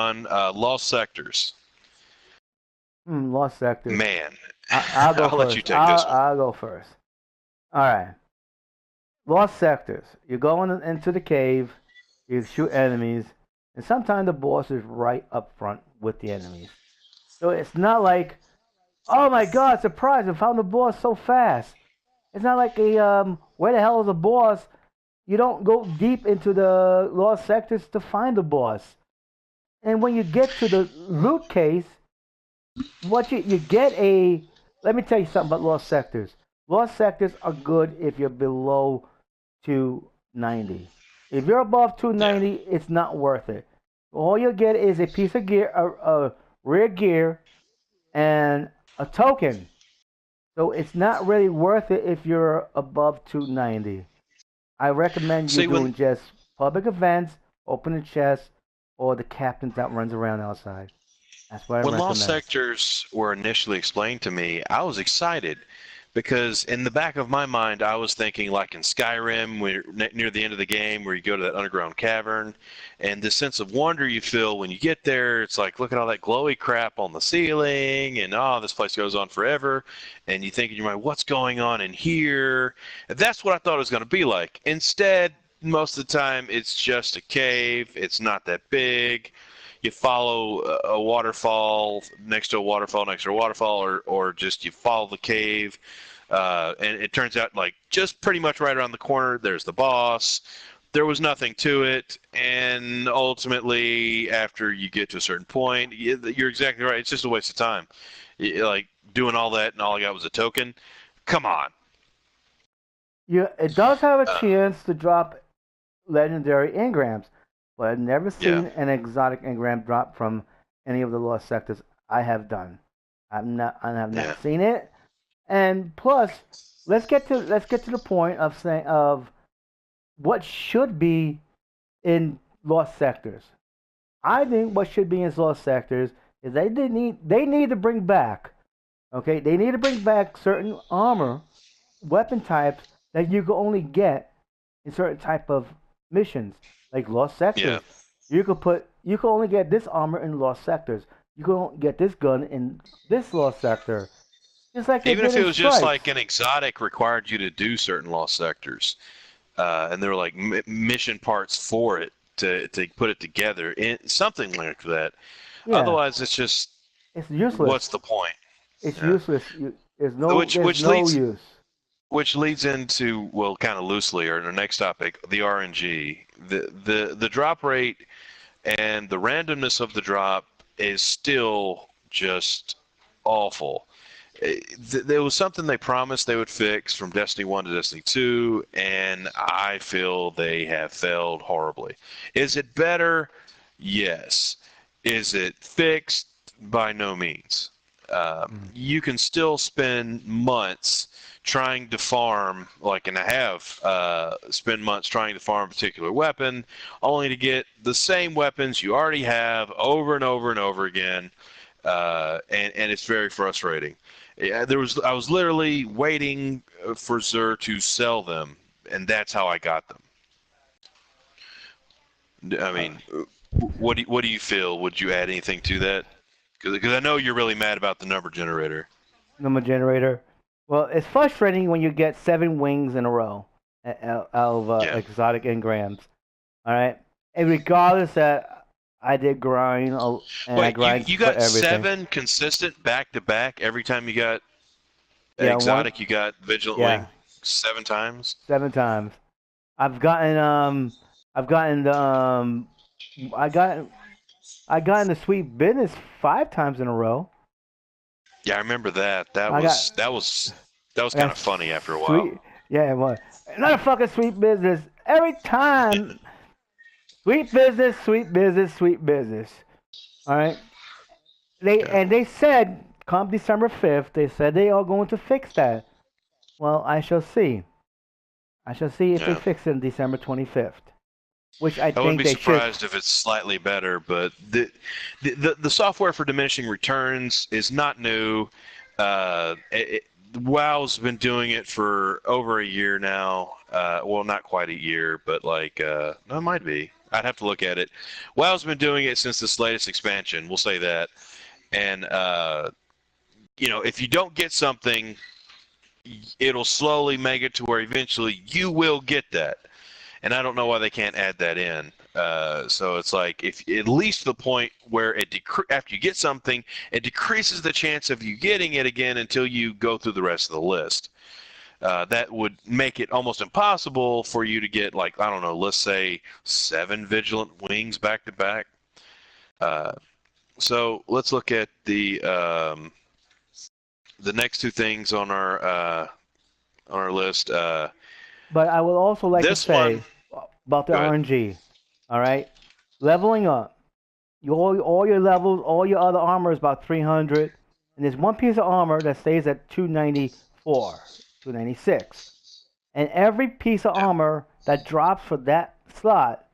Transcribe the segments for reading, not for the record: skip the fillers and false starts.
Lost Sectors. Lost Sectors. Man, I'll go I'll let you first. take this one. I'll go first. All right. Lost Sectors. You go into the cave, you shoot enemies, and sometimes the boss is right up front with the enemies. So it's not like, oh my god, surprise! I found the boss so fast. It's not like where the hell is the boss? You don't go deep into the lost sectors to find the boss. And when you get to the loot case, what you get a. Let me tell you something about lost sectors. Lost sectors are good if you're below 290. If you're above Yeah. 290, it's not worth it. All you'll get is a piece of gear, a rare gear, and a token. So it's not really worth it if you're above 290. I recommend you See, when doing just public events, opening chests, or the captain that runs around outside. That's what I when Lost recommend. Sectors were initially explained to me, I was excited because in the back of my mind, I was thinking like in Skyrim, where near the end of the game, where you go to that underground cavern, and this sense of wonder you feel when you get there. It's like, look at all that glowy crap on the ceiling, and oh, this place goes on forever. And you think in your mind, what's going on in here? And that's what I thought it was going to be like. Instead, most of the time, it's just a cave. It's not that big. You follow a waterfall next to a waterfall next to a waterfall, or just you follow the cave, and it turns out like just pretty much right around the corner there's the boss. There was nothing to it, and ultimately after you get to a certain point, you're exactly right, it's just a waste of time. Like doing all that and all I got was a token. Come on. Yeah, it does have a uh, chance to drop legendary engrams, but I've never yeah. seen an exotic engram drop from any of the lost sectors I have done. I have Yeah. not seen it. And plus, let's get to the point of saying of what should be in lost sectors. I think what should be in lost sectors is they need to bring back, okay, they need to bring back certain armor, weapon types that you can only get in certain type of missions, like lost Yeah. sectors. You can only get this armor in lost sectors. You can only get this gun in this lost sector, just like they Even did if it in was just stripes. like an exotic required you to do certain lost sectors, and there were like mission parts for it to put it together, something like that. Yeah, Otherwise, it's just it's useless. what's the point? It's Yeah. useless. There's no Which there's which no leads use. which leads into, well, kind of loosely, or the next topic, the RNG. The drop rate and the randomness of the drop is still just awful. There was something they promised they would fix from Destiny 1 to Destiny 2, and I feel they have failed horribly. Is it better? Yes. Is it fixed? By no means. Mm. You can still spend months trying to farm, like, and I have spend months trying to farm a particular weapon, only to get the same weapons you already have over and over and over again, and it's very frustrating. Yeah, I was literally waiting for Xur to sell them, and that's how I got them. I Uh, mean, what do you feel? Would you add anything to that? Because I know you're really mad about the number generator. Number generator. Well, it's frustrating when you get 7 wings in a row out of Yeah. exotic engrams. All right, and regardless that I did grind and I Wait, you grind you for got everything. 7 consistent back to back every time you got Yeah, one. exotic, you got Vigilant Yeah, Wing 7 times? 7 times. I've gotten I've gotten the I got I got in the sweet business 5 times in a row. Yeah, I remember that. That I got was that was that was I kind got of funny after a while. sweet. Yeah, what? Another fucking sweet business every time. Sweet business, sweet business, sweet business. All right. Yeah. They said come December 5th, they said they are going to fix that. Well, I shall see. I shall see if they Yeah. fix it on December 25th, which I I wouldn't think be they should. surprised if it's slightly better, but the software for diminishing returns is not new. WoW's been doing it for over a year now. Well, not quite a year, but like no, it might be. I'd have to look at it. WoW's been doing it since this latest expansion. We'll say that. And if you don't get something, it'll slowly make it to where eventually you will get that. And I don't know why they can't add that in. So it's like if at least the point where after you get something, it decreases the chance of you getting it again until you go through the rest of the list. That would make it almost impossible for you to get, like, I don't know, let's say 7 vigilant wings back to back. So let's look at the next two things on our list. But I would also like to This one, say about the go ahead. RNG. All right, leveling up. All your levels, all your other armor is about 300, and there's one piece of armor that stays at 294, 296, and every piece of Yeah. armor that drops for that slot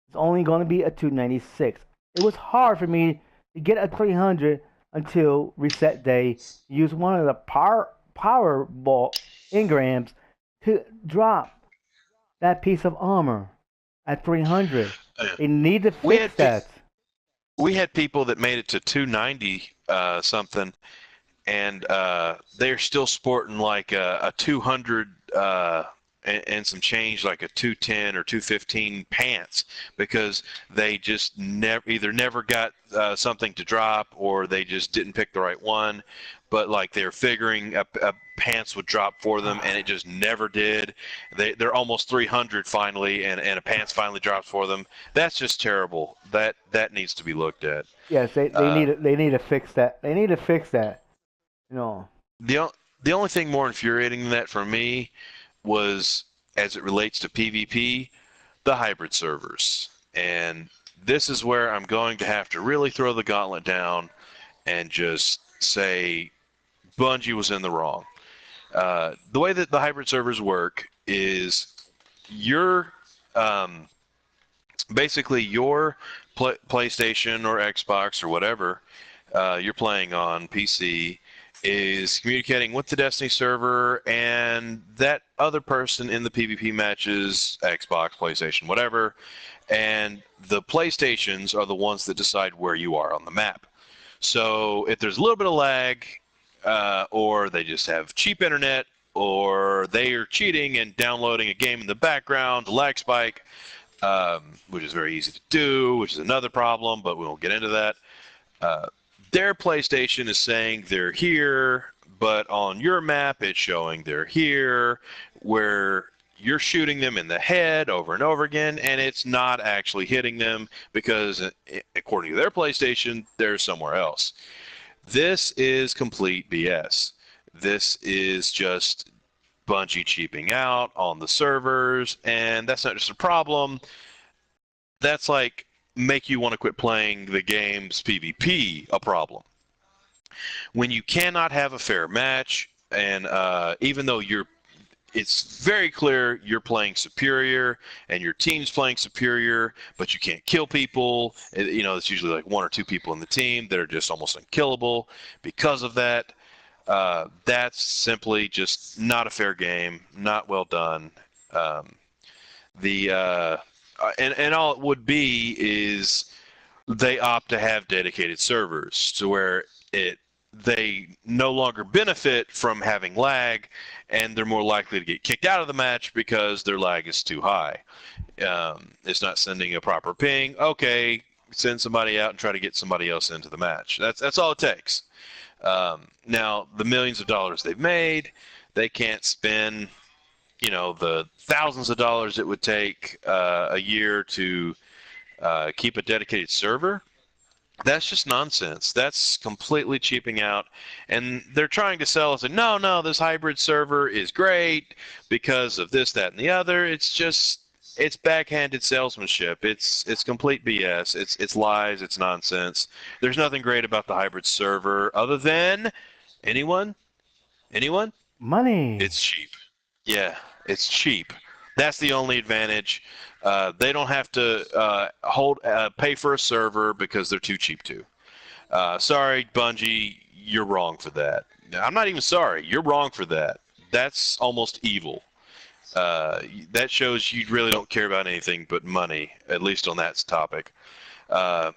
is only going to be a 296. It was hard for me to get a 300 until reset day. Use one of the power ball engrams to drop that piece of armor at 300. Uh, They need to We fix had that. we had people that made it to 290 something, and they're still sporting like a 200 and some change, like a 210 or 215 pants, because they just never got something to drop, or they just didn't pick the right one. But like they're figuring a pants would drop for them, and it just never did. They're almost 300 finally, and a pants finally drops for them. That's just terrible. That needs to be looked at. Yes, Uh, they need to fix that. They need to fix that. You know, the only thing more infuriating than that for me was, as it relates to PvP, the hybrid servers. And this is where I'm going to have to really throw the gauntlet down and just say Bungie was in the wrong. The way that the hybrid servers work is your um, basically your PlayStation or Xbox or whatever you're playing on PC is communicating with the Destiny server, and that other person in the PvP matches, Xbox, PlayStation, whatever, and the PlayStations are the ones that decide where you are on the map. So if there's a little bit of lag, or they just have cheap internet, or they are cheating and downloading a game in the background, lag spike, which is very easy to do, which is another problem, but we won't get into that. Uh, their PlayStation is saying they're here, but on your map it's showing they're here, where you're shooting them in the head over and over again, and it's not actually hitting them because, according to their PlayStation, they're somewhere else. This is complete BS. This is just Bungie cheaping out on the servers, and that's not just a problem. That's like make you want to quit playing the game's PvP a problem. When you cannot have a fair match, and even though it's very clear you're playing superior and your team's playing superior, but you can't kill people. It's usually like one or two people in the team that are just almost unkillable because of that. That's simply just not a fair game, not well done. Um, the and all it would be is they opt to have dedicated servers to where they no longer benefit from having lag, and they're more likely to get kicked out of the match because their lag is too high. It's not sending a proper ping. Okay, send somebody out and try to get somebody else into the match. That's all it takes. Now the millions of dollars they've made, they can't spend the thousands of dollars it would take a year to keep a dedicated server. That's just nonsense. That's completely cheaping out. And they're trying to sell us no, no, this hybrid server is great because of this, that, and the other. It's backhanded salesmanship. It's complete BS. It's lies. It's nonsense. There's nothing great about the hybrid server other than anyone? Anyone? money. It's cheap. Yeah, it's cheap. That's the only advantage. They don't have to pay for a server because they're too cheap to. Sorry, Bungie, you're wrong for that. I'm not even sorry. You're wrong for that. That's almost evil. That shows you really don't care about anything but money, at least on that topic. Uh,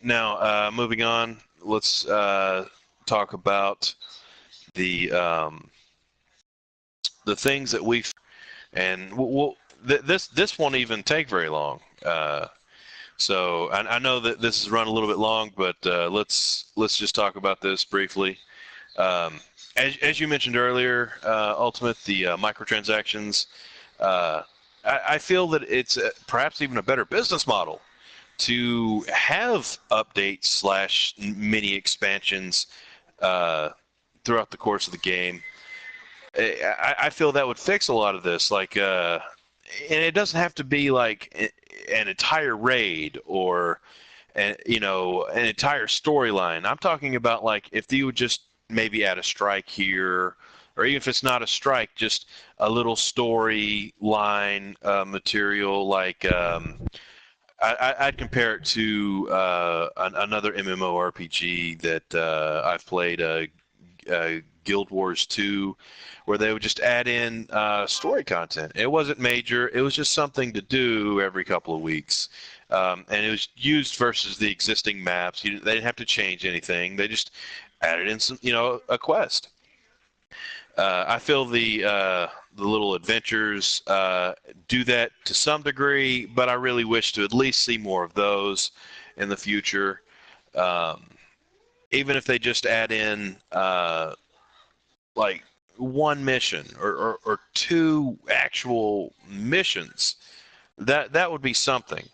Now, moving on, let's talk about the um, the things that and this won't even take very long. So I know that this has run a little bit long, but let's just talk about this briefly. Um, as you mentioned earlier, Ultimate, the microtransactions, uh, I feel that it's perhaps even a better business model to have updates slash mini expansions uh, throughout the course of the game. I feel that would fix a lot of this. And it doesn't have to be like an entire raid or an entire storyline. I'm talking about like if you would just maybe add a strike here, or even if it's not a strike, just a little storyline material like. I'd compare it to another MMORPG that I've played, Guild Wars 2, where they would just add in story content. It wasn't major; it was just something to do every couple of weeks, and it was used versus the existing maps. They didn't have to change anything; they just added in some, a quest. I feel the little adventures do that to some degree, but I really wish to at least see more of those in the future. Um, Even if they just add in like one mission or two actual missions, that would be something.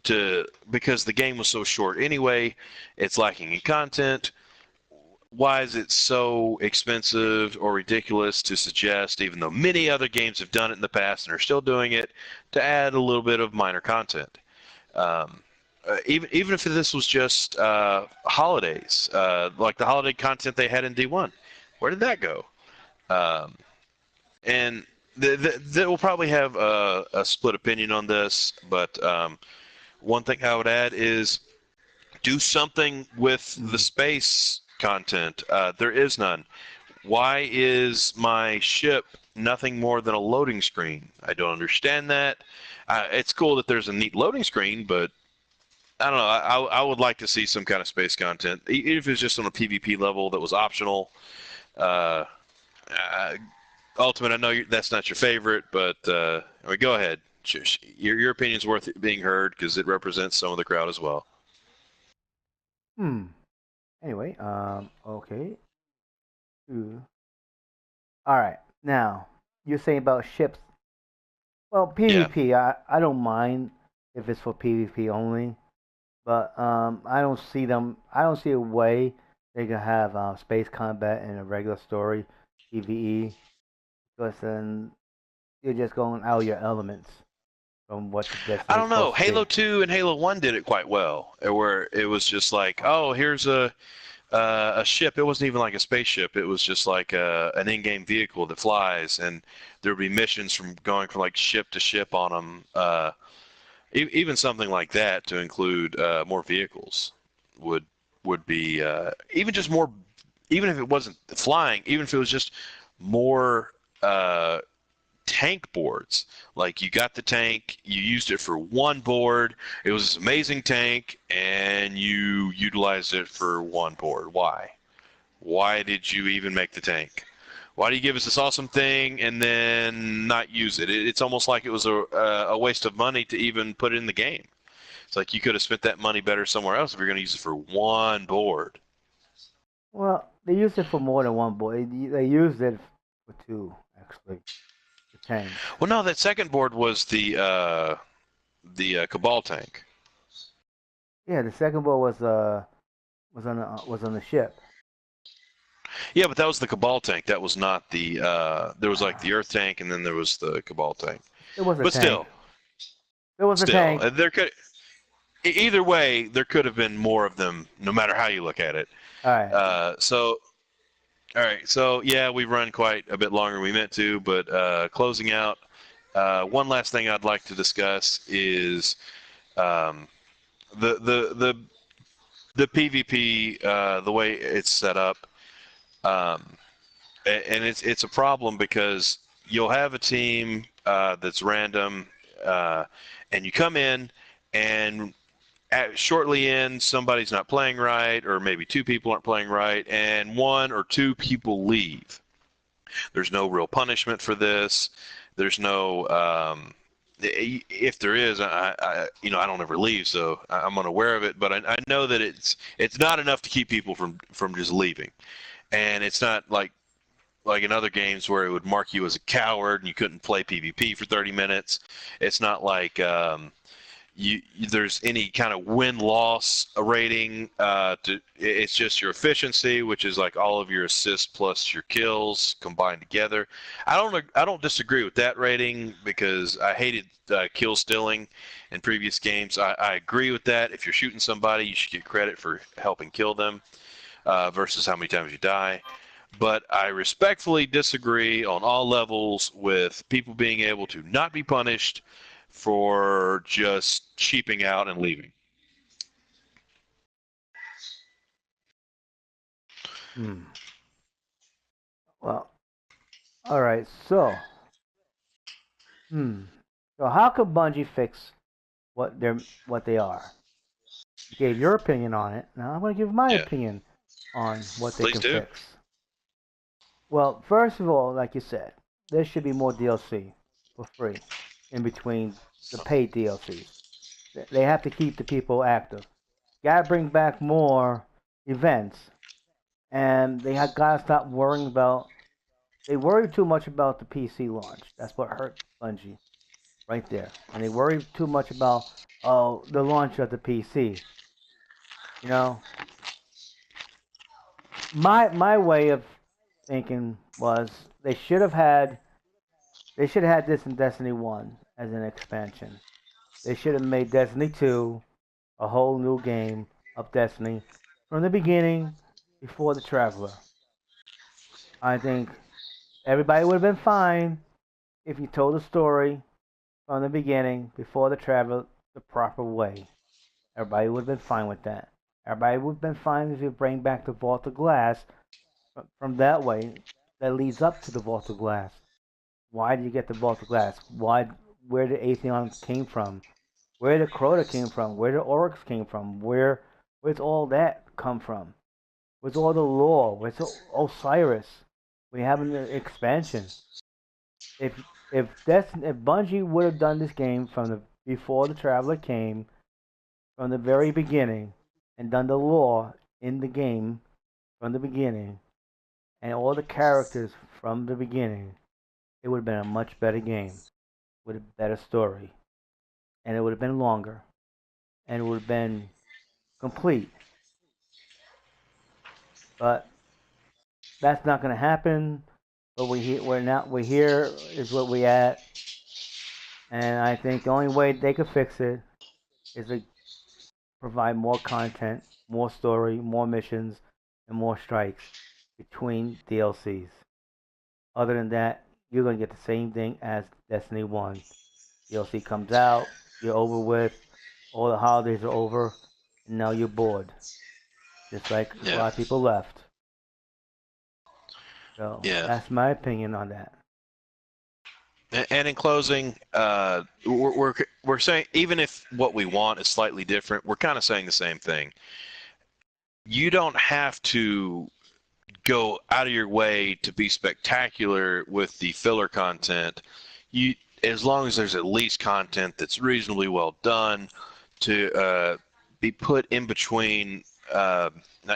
To Because the game was so short anyway, it's lacking in content. Why is it so expensive or ridiculous to suggest, even though many other games have done it in the past and are still doing it, to add a little bit of minor content? Um, even if this was just holidays, like the holiday content they had in D1, where did that go? Um, and we'll probably have a split opinion on this, but one thing I would add is do something with the Mm. space content. There is none. Why is my ship nothing more than a loading screen? I don't understand that. It's cool that there's a neat loading screen, but I don't know. I would like to see some kind of space content, even if it's just on a PvP level that was optional. Uh, uh, Ultimate, I know that's not your favorite, but I mean, go ahead. Your opinion's worth being heard because it represents some of the crowd as well. Hmm. Anyway, okay. Ooh. All right. Now, you're saying about ships. Well, Yeah. PvP, I don't mind if it's for PvP only, but I don't see a way they can have space combat in a regular story, PvE, because then you're just going out of your elements from what the I destiny is don't know. supposed to Halo be. 2 and Halo 1 did it quite well, where it was just like, oh, here's a ship. It wasn't even like a spaceship. It was just like an in-game vehicle that flies, and there would be missions from going from like ship to ship on them. Even something like that to include more vehicles would would be even just more. Even if it wasn't flying, even if it was just more tank boards. Like you got the tank, you used it for one board. It was this amazing tank, and you utilized it for one board. Why? Why did you even make the tank? Why do you give us this awesome thing and then not use it? It's almost like it was a waste of money to even put it in the game. It's like you could have spent that money better somewhere else if you're going to use it for one board. Well, they used it for more than one board. They used it for two, actually, the tanks. Well, no, that second board was the Cabal tank. Yeah, the second board was on the ship. Yeah, but that was the Cabal tank. That was not the. There was like the Earth tank, and then there was the Cabal tank. It was a But tank. still, It was a still, tank. there could. Either way, there could have been more of them, no matter how you look at it. All right. So, all right. So, yeah, we've run quite a bit longer than we meant to, but closing out, one last thing I'd like to discuss is um, the the the the PvP, the way it's set up, um, and it's a problem because you'll have a team that's random, uh, and you come in, and shortly in, somebody's not playing right, or maybe two people aren't playing right, and one or two people leave. There's no real punishment for this. There's no if there is, I don't ever leave, so I'm unaware of it. But I know that it's not enough to keep people from just leaving, and it's not like in other games where it would mark you as a coward and you couldn't play PvP for 30 minutes. It's not like there's any kind of win-loss rating. It's just your efficiency, which is like all of your assists plus your kills combined together. I don't disagree with that rating because I hated kill stealing in previous games. I agree with that. If you're shooting somebody, you should get credit for helping kill them versus how many times you die. But I respectfully disagree on all levels with people being able to not be punished for just cheaping out and leaving. Hmm. Well, all right. Hmm. So how could Bungie fix what they are? You gave your opinion on it. Now I'm going to give my Yeah, opinion on what they please can do. fix. Well, first of all, like you said, there should be more DLC for free in between the paid DLCs. They have to keep the people active. Gotta bring back more events, and they have gotta stop worrying about. They worry too much about the PC launch. That's what hurt Bungie right there. And they worry too much about the launch of the PC. You know, my way of thinking was they should have had this in Destiny 1 as an expansion. They should have made Destiny 2 a whole new game of Destiny from the beginning before the Traveler. I think everybody would have been fine if you told the story from the beginning before the Traveler the proper way. Everybody would have been fine with that. Everybody would have been fine if you bring back the Vault of Glass from that way that leads up to the Vault of Glass. Why did you get the Vault of Glass? Where the Atheon came from? Where the Crota came from? Where the Oryx came from? Where's all that come from? Where's all the lore? Where's Osiris? We have an expansion. If if Bungie would have done this game from the before the Traveler came, from the very beginning, and done the lore in the game from the beginning, and all the characters from the beginning, it would have been a much better game with a better story, and it would have been longer, and it would have been complete. But that's not going to happen. But we're here is what we at, and I think the only way they could fix it is to provide more content, more story, more missions, and more strikes between DLCs. Other than that, you're gonna get the same thing as Destiny 1. DLC comes out, you're over with, all the holidays are over, and now you're bored. Just like a Yeah, lot of people left. So yeah. that's my opinion on that. And in closing, we're saying even if what we want is slightly different, we're kind of saying the same thing. You don't have to go out of your way to be spectacular with the filler content. You, as long as there's at least content that's reasonably well done to be put in between. Now,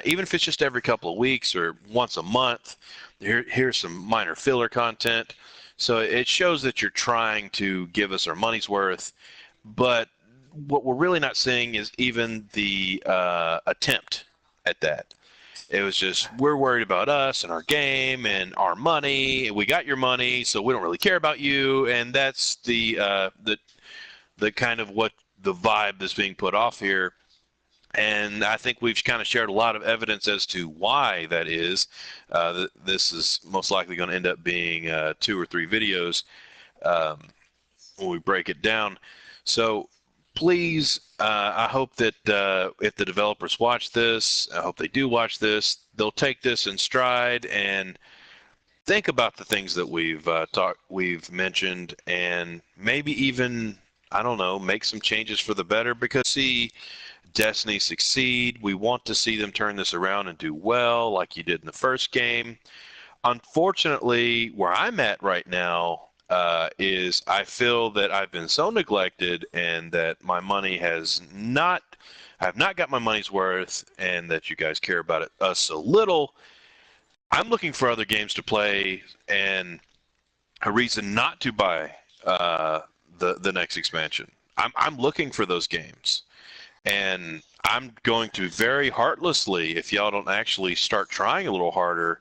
even if it's just every couple of weeks or once a month, here's some minor filler content. So it shows that you're trying to give us our money's worth. But what we're really not seeing is even the attempt at that. It was just we're worried about us and our game and our money. We got your money, so we don't really care about you. And that's the kind of what the vibe that's being put off here. And I think we've kind of shared a lot of evidence as to why that is. This is most likely going to end up being 2 or 3 videos um, when we break it down. So please, I hope that if the developers watch this, I hope they do watch this, they'll take this in stride and think about the things that we've mentioned, and maybe even, I don't know, make some changes for the better, because see Destiny succeed. We want to see them turn this around and do well like you did in the first game. Unfortunately, where I'm at right now is I feel that I've been so neglected, and that my money has not, I've not got my money's worth, and that you guys care about us so little. I'm looking for other games to play and a reason not to buy the next expansion. I'm looking for those games, and I'm going to very heartlessly, if y'all don't actually start trying a little harder,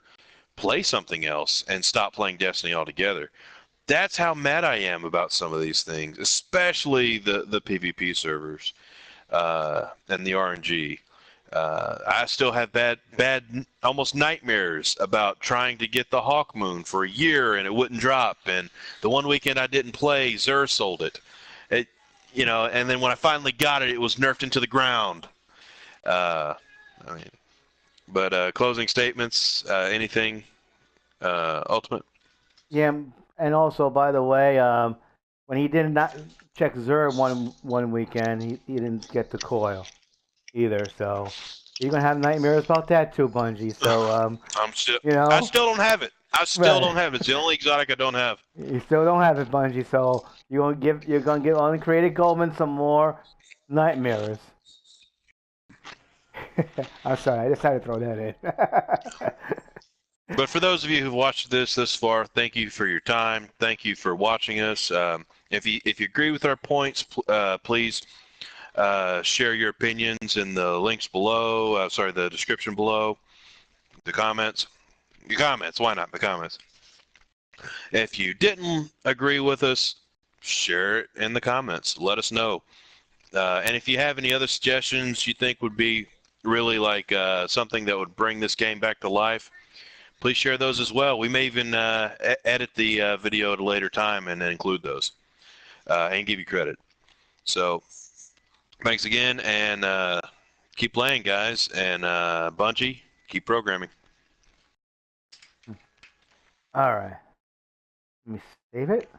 play something else and stop playing Destiny altogether. That's how mad I am about some of these things, especially the PvP servers and the RNG. I still have bad, almost nightmares about trying to get the Hawk Moon for a year and it wouldn't drop. And the one weekend I didn't play, Xur sold it. And then when I finally got it, it was nerfed into the ground. Uh, I mean, but closing statements, anything, Ultimate? Yeah, and also by the way, when he did not check Xur one weekend, he didn't get the coil either. So you're gonna have nightmares about that too, Bungie. So I still don't have it. I still right, don't have it. It's the only exotic I don't have. you still don't have it, Bungie. So you're gonna give Uncreated Goldman some more nightmares. I'm sorry, I just had to throw that in. But for those of you who've watched this far, thank you for your time. Thank you for watching us. If you agree with our points, please share your opinions in the links below. The description below, the comments. The comments. Why not the comments? If you didn't agree with us, share it in the comments. Let us know. And if you have any other suggestions you think would be really like something that would bring this game back to life, please share those as well. We may even edit the video at a later time and include those and give you credit. So thanks again, and keep playing, guys. And Bungie, keep programming. All right, let me save it.